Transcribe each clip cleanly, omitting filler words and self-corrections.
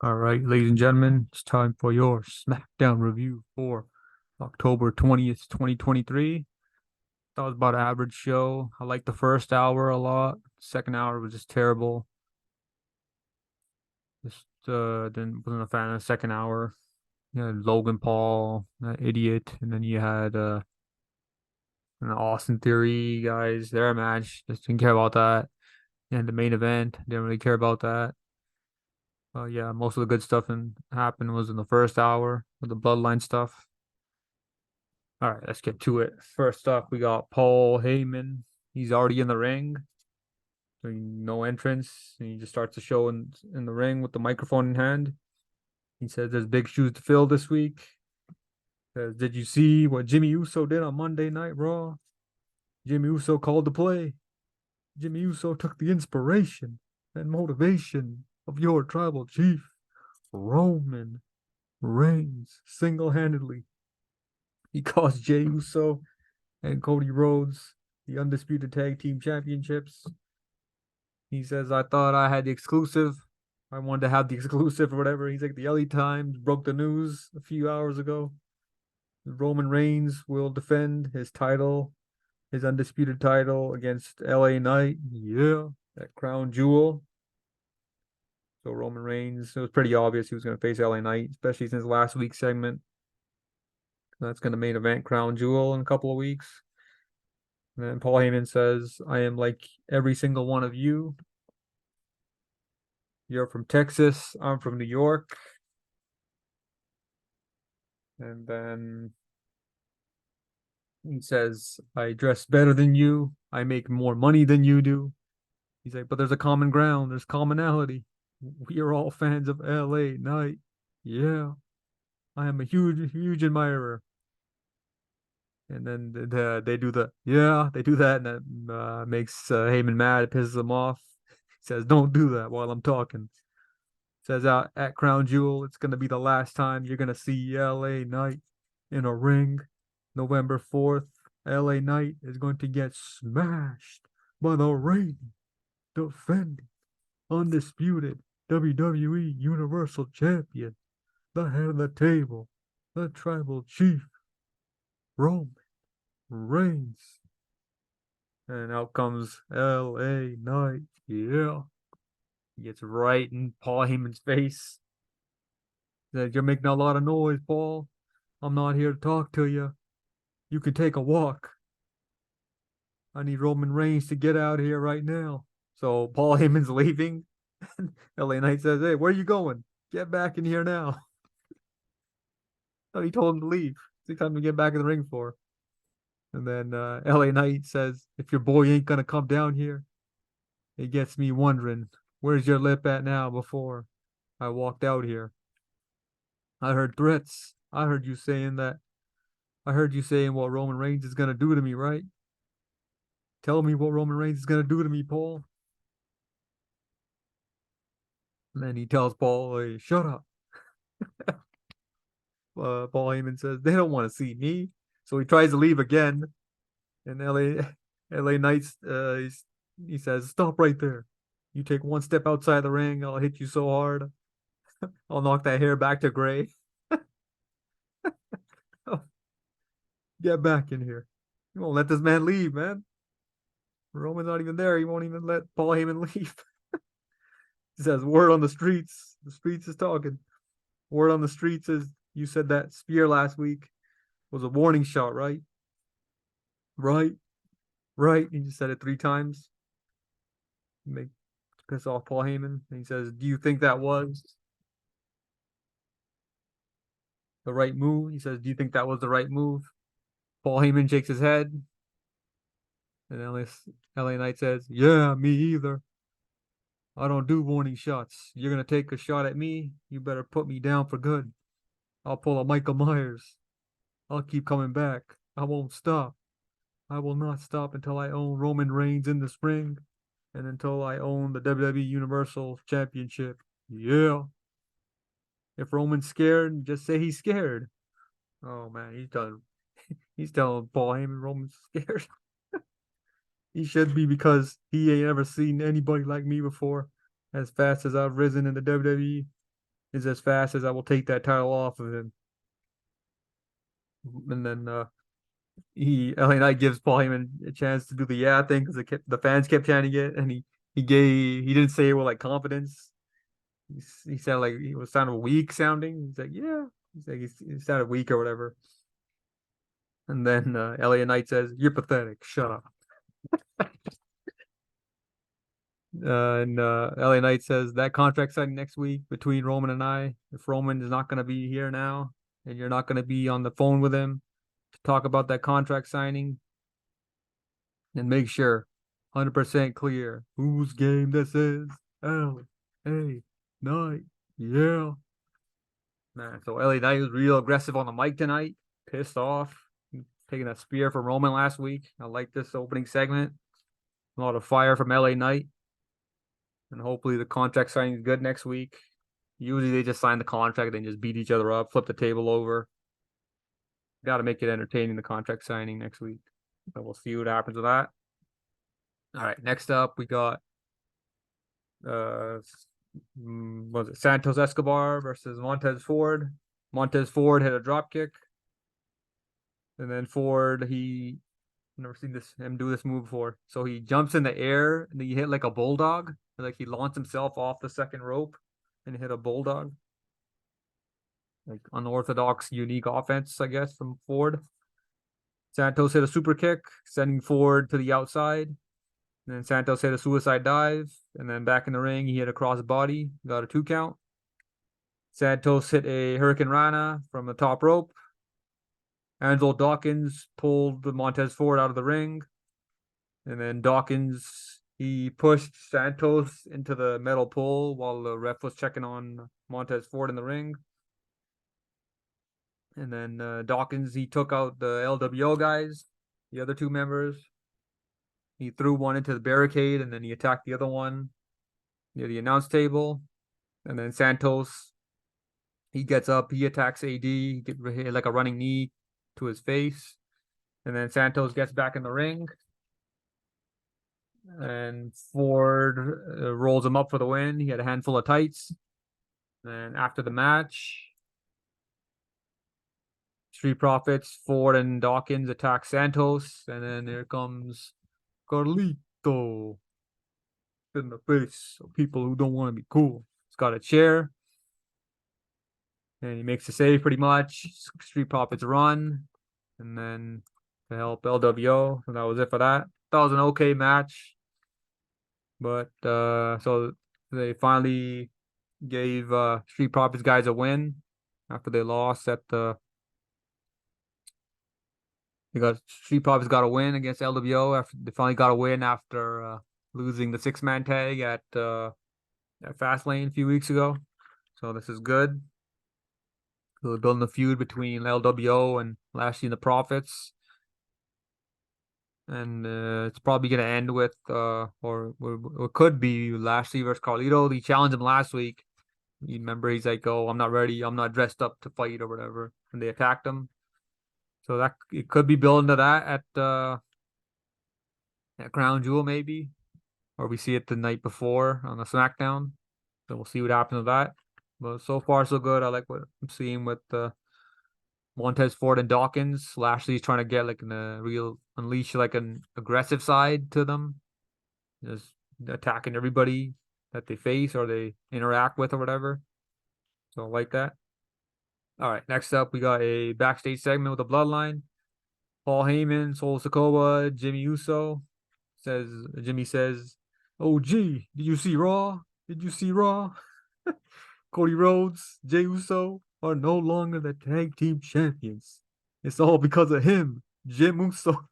All right, ladies and gentlemen, it's time for your Smackdown review for October 20th, 2023. That was about an average show. I liked the first hour a lot. Second hour was just terrible. Just didn't wasn't a fan of the second hour. You had Logan Paul, that idiot, and then you had an Austin Theory guys, their match. Just didn't care about that. And the main event, didn't really care about that. Yeah, most of the good stuff happened was in the first hour with the bloodline stuff. All right, let's get to it. First up, we got Paul Heyman. He's already in the ring, doing no entrance, and he just starts the show in the ring with the microphone in hand. He says there's big shoes to fill this week. Says, did you see what Jimmy Uso did on Monday Night Raw? Jimmy Uso called the play. Jimmy Uso took the inspiration and motivation of your tribal chief, Roman Reigns, single-handedly. He caused Jey Uso and Cody Rhodes the undisputed tag team championships. He says, I thought I had the exclusive. I wanted to have the exclusive or whatever. He's like, the LA Times broke the news a few hours ago. Roman Reigns will defend his title, his undisputed title against LA Knight. Yeah, that crown jewel. So Roman Reigns, it was pretty obvious he was going to face LA Knight, especially since last week's segment. That's going to main event crown jewel in a couple of weeks. And then Paul Heyman says, I am like every single one of you. You're from Texas. I'm from New York. And then he says, I dress better than you. I make more money than you do. He's like, but there's a common ground. There's commonality. We are all fans of LA Knight. Yeah. I am a huge, huge admirer. And then they do they do that, and that makes Heyman mad. It pisses him off. He says, don't do that while I'm talking. Says out at Crown Jewel, it's going to be the last time you're going to see LA Knight in a ring. November 4th, LA Knight is going to get smashed by the reigning, defending, undisputed WWE Universal Champion, the head of the table, the tribal chief, Roman Reigns. And out comes LA Knight. Yeah. He gets right in Paul Heyman's face. Says, you're making a lot of noise, Paul. I'm not here to talk to you. You can take a walk. I need Roman Reigns to get out of here right now. So Paul Heyman's leaving. LA Knight says, hey, where are you going? Get back in here now. So he told him to leave. It's time to get back in the ring for. And then LA Knight says, if your boy ain't going to come down here, it gets me wondering, where's your lip at now before I walked out here? I heard threats. I heard you saying what Roman Reigns is going to do to me, right? Tell me what Roman Reigns is going to do to me, Paul. And then he tells Paul, hey, shut up. Paul Heyman says, they don't want to see me. So he tries to leave again. And LA Knights, he says, stop right there. You take one step outside the ring, I'll hit you so hard. I'll knock that hair back to gray. Get back in here. You won't let this man leave, man. Roman's not even there. He won't even let Paul Heyman leave. He says, word on the streets. The streets is talking. Word on the streets is you said that spear last week was a warning shot, right? Right. Right. He just said it 3 times. Make piss off Paul Heyman. And he says, do you think that was the right move? He says, do you think that was the right move? Paul Heyman shakes his head. And LA Knight says, yeah, me either. I don't do warning shots. You're going to take a shot at me? You better put me down for good. I'll pull a Michael Myers. I'll keep coming back. I won't stop. I will not stop until I own Roman Reigns in the spring and until I own the WWE Universal Championship. Yeah. If Roman's scared, just say he's scared. Oh man, he's telling Paul Heyman Roman's scared. He should be because he ain't ever seen anybody like me before as fast as I've risen in the WWE. is as fast as I will take that title off of him. And then LA Knight gives Paul Heyman a chance to do the yeah thing because the fans kept chanting it, and he didn't say it with like confidence. He sounded like he was sounded weak sounding. He's like, yeah. He's like he sounded weak or whatever. And then LA Knight says, "You're pathetic. Shut up." And LA Knight says that contract signing next week between Roman and I. If Roman is not going to be here now, and you're not going to be on the phone with him to talk about that contract signing, then make sure 100% clear whose game this is. LA Knight. Yeah. Man, so LA Knight was real aggressive on the mic tonight. Pissed off. Taking a spear from Roman last week. I like this opening segment. A lot of fire from LA Knight. And hopefully the contract signing is good next week. Usually they just sign the contract and just beat each other up, flip the table over. Got to make it entertaining, the contract signing next week. So we'll see what happens with that. All right, next up we got was it Santos Escobar versus Montez Ford. Montez Ford hit a drop kick. And then Ford, I've never seen him do this move before. So he jumps in the air and then he hit like a bulldog. Like he launched himself off the second rope and hit a bulldog. Like unorthodox, unique offense, I guess, from Ford. Santos hit a super kick, sending Ford to the outside. And then Santos hit a suicide dive. And then back in the ring, he hit a crossbody, got a 2 count. Santos hit a Hurricane Rana from the top rope. Angelo Dawkins pulled Montez Ford out of the ring. And then Dawkins, he pushed Santos into the metal pole while the ref was checking on Montez Ford in the ring. And then Dawkins, he took out the LWO guys, the other 2 members. He threw one into the barricade, and then he attacked the other one near the announce table. And then Santos, he gets up, he attacks AD, he gets like a running knee to his face. And then Santos gets back in the ring. And Ford rolls him up for the win. He had a handful of tights. And after the match, Street Profits, Ford and Dawkins attack Santos. And then here comes Carlito in the face of people who don't want to be cool. He's got a chair. And he makes a save pretty much. Street Profits run. And then to help LWO. And that was it for that. That was an okay match. But so they finally gave Street Profits guys a win after they lost at the. Street Profits got a win against LWO after they finally got a win after losing the 6-man tag at Fastlane a few weeks ago. So this is good. So they're building a feud between LWO and Lashley and the Profits. And it's probably going to end with, or could be Lashley versus Carlito. He challenged him last week. You remember he's like, "Oh, I'm not ready. I'm not dressed up to fight or whatever." And they attacked him. So that it could be building to that at Crown Jewel maybe, or we see it the night before on the Smackdown. So we'll see what happens with that. But so far so good. I like what I'm seeing with Montez Ford and Dawkins. Lashley's trying to get like unleash like an aggressive side to them, just attacking everybody that they face or they interact with or whatever. So I like that. All right, next up we got a backstage segment with the Bloodline. Paul Heyman, Solo Sikoa, Jimmy Uso Jimmy says, "Oh gee, did you see Raw? Did you see Raw? Cody Rhodes, Jey Uso are no longer the tag team champions. It's all because of him, Jim Uso."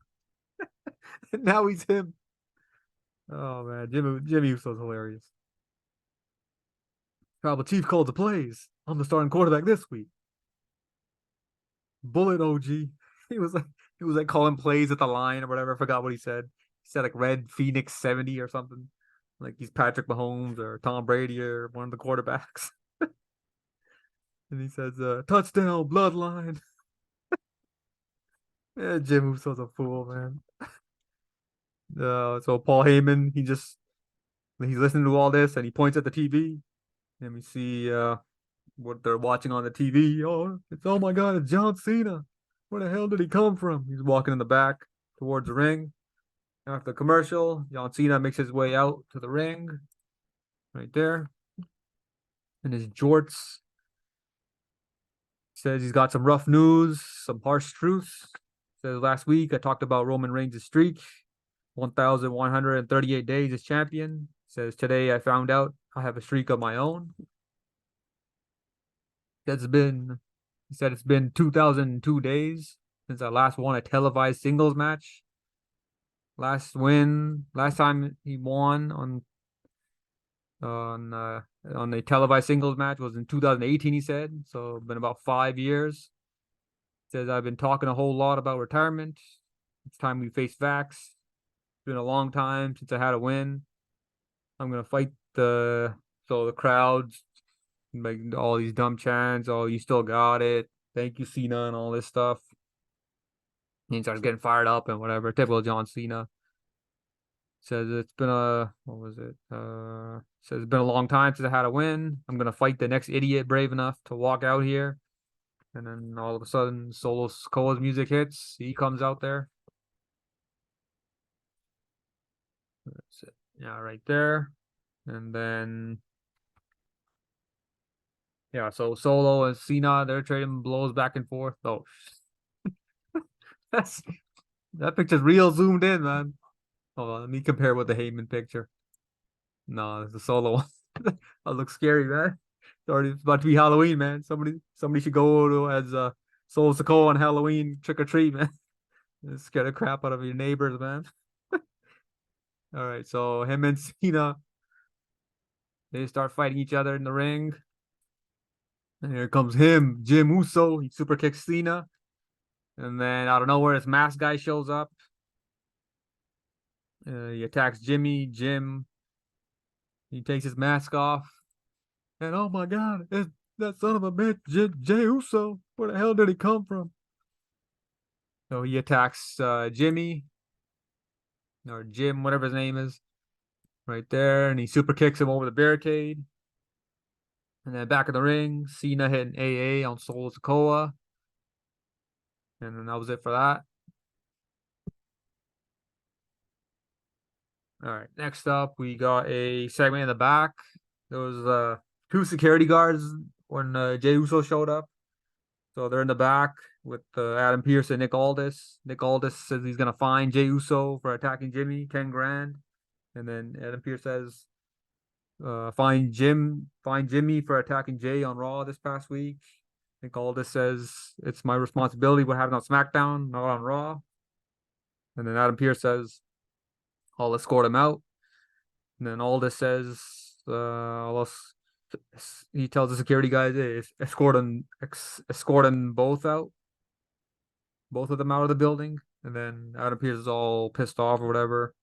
And now he's him. Oh man, Jimmy Uso's hilarious. Tribal Chief called the plays. I'm the starting quarterback this week. Bullet OG. He was like calling plays at the line or whatever. I forgot what he said. He said like Red Phoenix 70 or something. Like he's Patrick Mahomes or Tom Brady or one of the quarterbacks. And he says, touchdown, Bloodline. Yeah, Jim Uso's a fool, man. So Paul Heyman, he's listening to all this and he points at the TV. And we see what they're watching on the TV. Oh my God, it's John Cena. Where the hell did he come from? He's walking in the back towards the ring. After the commercial, John Cena makes his way out to the ring, right there, in his jorts. Says he's got some rough news, some harsh truths. Says last week I talked about Roman Reigns' streak, 1,138 days as champion. Says today I found out I have a streak of my own. He said it's been 2,002 days since I last won a televised singles match. Last time he won on a televised singles match was in 2018, he said. So been about 5 years. Says I've been talking a whole lot about retirement. It's time we face facts. It's been a long time since I had a win. I'm gonna fight the crowds make all these dumb chants. Oh, you still got it. Thank you, Cena, and all this stuff. And he starts getting fired up and whatever. Typical John Cena. Says it's been says it's been a long time since I had a win. I'm gonna fight the next idiot brave enough to walk out here. And then all of a sudden, Solo Sikoa's music hits. He comes out there. That's it. Yeah, right there. And then, yeah, so Solo and Cena, they're trading blows back and forth. Oh, that picture's real zoomed in, man. Hold on, let me compare with the Heyman picture. No, it's the Solo one. That looks scary, man. It's about to be Halloween, man. Somebody should go to as Solo Sikoa on Halloween trick or treat, man. Scare the crap out of your neighbors, man. All right, so him and Cena, they start fighting each other in the ring. And here comes him, Jim Uso. He super kicks Cena. And then out of nowhere, this mask guy shows up. He attacks Jimmy. He takes his mask off. And oh my God, it's that son of a bitch, Jey Uso. Where the hell did he come from? So he attacks Jimmy, or Jim, whatever his name is, right there. And he super kicks him over the barricade. And then back in the ring, Cena hitting AA on Solo Sikoa. And then that was it for that. All right, next up, we got a segment in the back. There was two security guards when Jey Uso showed up. So they're in the back with Adam Pearce and Nick Aldis. Nick Aldis says he's gonna fine Jey Uso for attacking Jimmy, 10 grand. And then Adam Pearce says, fine Jimmy for attacking Jay on Raw this past week. Nick Aldis says it's my responsibility what happened on SmackDown, not on Raw. And then Adam Pearce says, I'll escort him out. And then Aldis says, he tells the security guys, hey, escort them both out, both of them out of the building. And then Adam Pearce is all pissed off or whatever.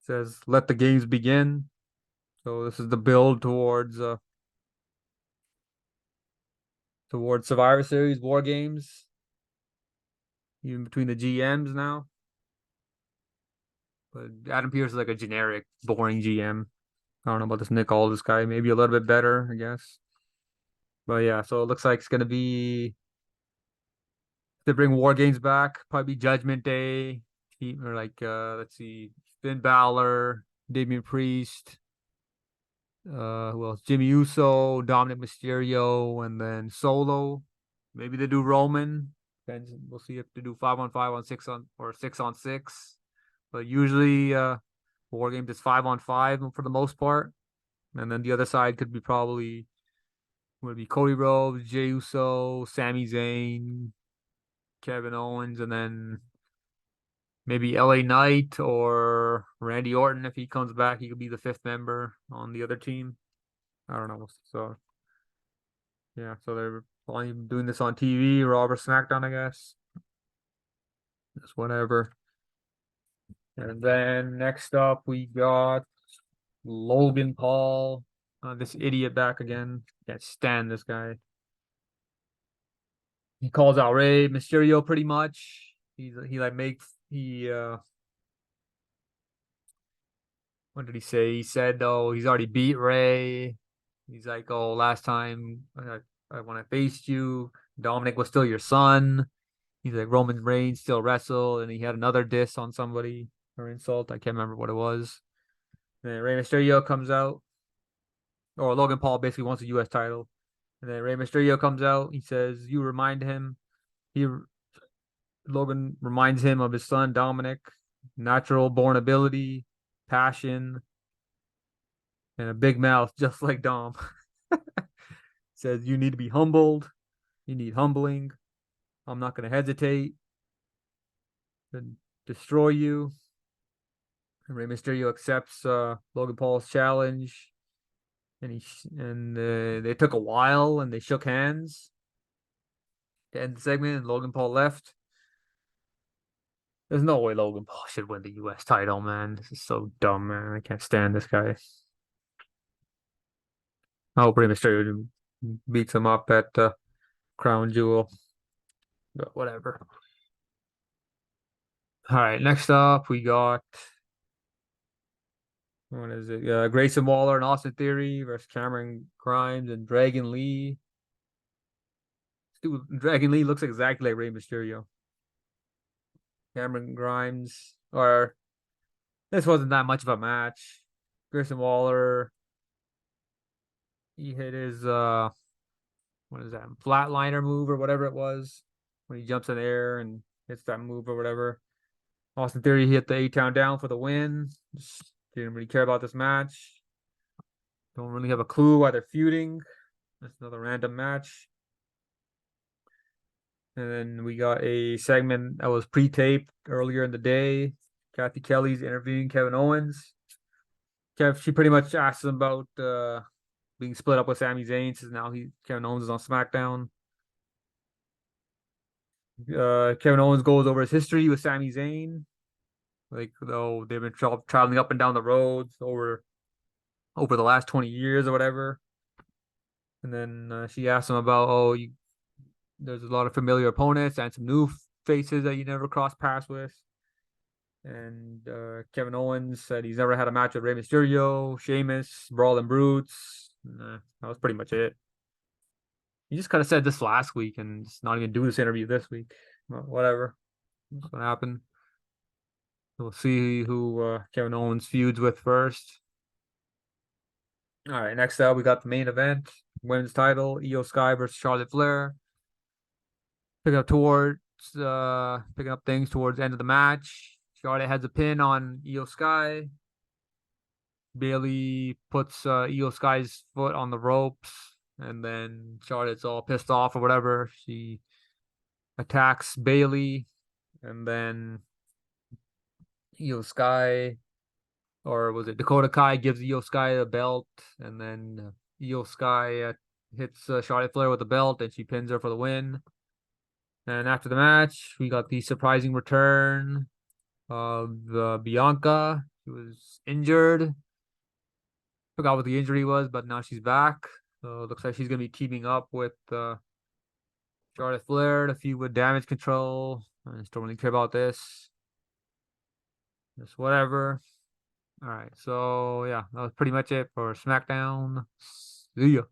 Says, let the games begin. So this is the build towards Survivor Series War Games, even between the GMs now. But Adam Pearce is like a generic, boring GM. I don't know about this Nick Aldis guy. Maybe a little bit better, I guess. But yeah, so it looks like it's gonna be to bring War Games back. Probably Judgment Day. Or like let's see, Finn Balor, Damian Priest. Who else? Jimmy Uso, Dominic Mysterio, and then Solo. Maybe they do Roman. Depends. We'll see if they do 5-on-5 on 6-on-6. But usually, War Games is 5-on-5 for the most part. And then the other side could be would be Cody Rhodes, Jey Uso, Sami Zayn, Kevin Owens, and then maybe LA Knight or Randy Orton. If he comes back, he could be the fifth member on the other team. I don't know. So yeah, so they're probably doing this on TV, Raw or SmackDown, I guess. Just whatever. And then next up, we got Logan Paul. This idiot back again. Can't stand this guy. He calls out Rey Mysterio pretty much. What did he say? He said, oh, he's already beat Rey. He's like, oh, last time when I faced you, Dominic was still your son. He's like, Roman Reigns still wrestle, and he had another diss on somebody or insult. I can't remember what it was. And then Rey Mysterio comes out, or Logan Paul basically wants a U.S. title. And then Rey Mysterio comes out. He says, "You remind him." He Logan reminds him of his son Dominic, natural born ability, passion, and a big mouth just like Dom. Says you need to be humbled. You need humbling. I'm not going to hesitate to destroy you. And Rey Mysterio accepts Logan Paul's challenge, and they took a while and they shook hands to end the segment. And Logan Paul left. There's no way Logan Paul should win the U.S. title, man. This is so dumb, man. I can't stand this guy. I hope Rey Mysterio beats him up at Crown Jewel. But whatever. All right, next up we got what is it? Grayson Waller and Austin Theory versus Cameron Grimes and Dragon Lee. Dude, Dragon Lee looks exactly like Rey Mysterio. Cameron Grimes, or this wasn't that much of a match. Grayson Waller, he hit his what is that? Flatliner move or whatever it was when he jumps in the air and hits that move or whatever. Austin Theory hit the A-Town down for the win. Just didn't really care about this match. Don't really have a clue why they're feuding. That's another random match. And then we got a segment that was pre-taped earlier in the day. Kathy Kelly's interviewing Kevin Owens. She pretty much asked him about being split up with Sami Zayn, since now Kevin Owens is on SmackDown. Kevin Owens goes over his history with Sami Zayn, like though they've been traveling up and down the roads over the last 20 years or whatever. And then she asked him about, there's a lot of familiar opponents and some new faces that you never crossed paths with. And Kevin Owens said he's never had a match with Rey Mysterio, Sheamus, Brawling Brutes. That was pretty much it. He just kind of said this last week and just not even do this interview this week. Well, whatever. What's going to happen? We'll see who Kevin Owens feuds with first. All right, next up, we got the main event. Women's title, Io Sky versus Charlotte Flair. Picking up things towards the end of the match. Charlotte has a pin on Io Sky. Bayley puts Io Sky's foot on the ropes, and then Charlotte's all pissed off or whatever. She attacks Bayley, and then Io Sky, or was it Dakota Kai, gives Io Sky a belt, and then Io Sky hits Charlotte Flair with the belt, and she pins her for the win. And after the match, we got the surprising return of Bianca. She was injured. Forgot what the injury was, but now she's back. So it looks like she's going to be teaming up with Charlotte Flair to feud with Damage Control. I just don't really care about this. Just whatever. All right. So, yeah, that was pretty much it for SmackDown. See ya.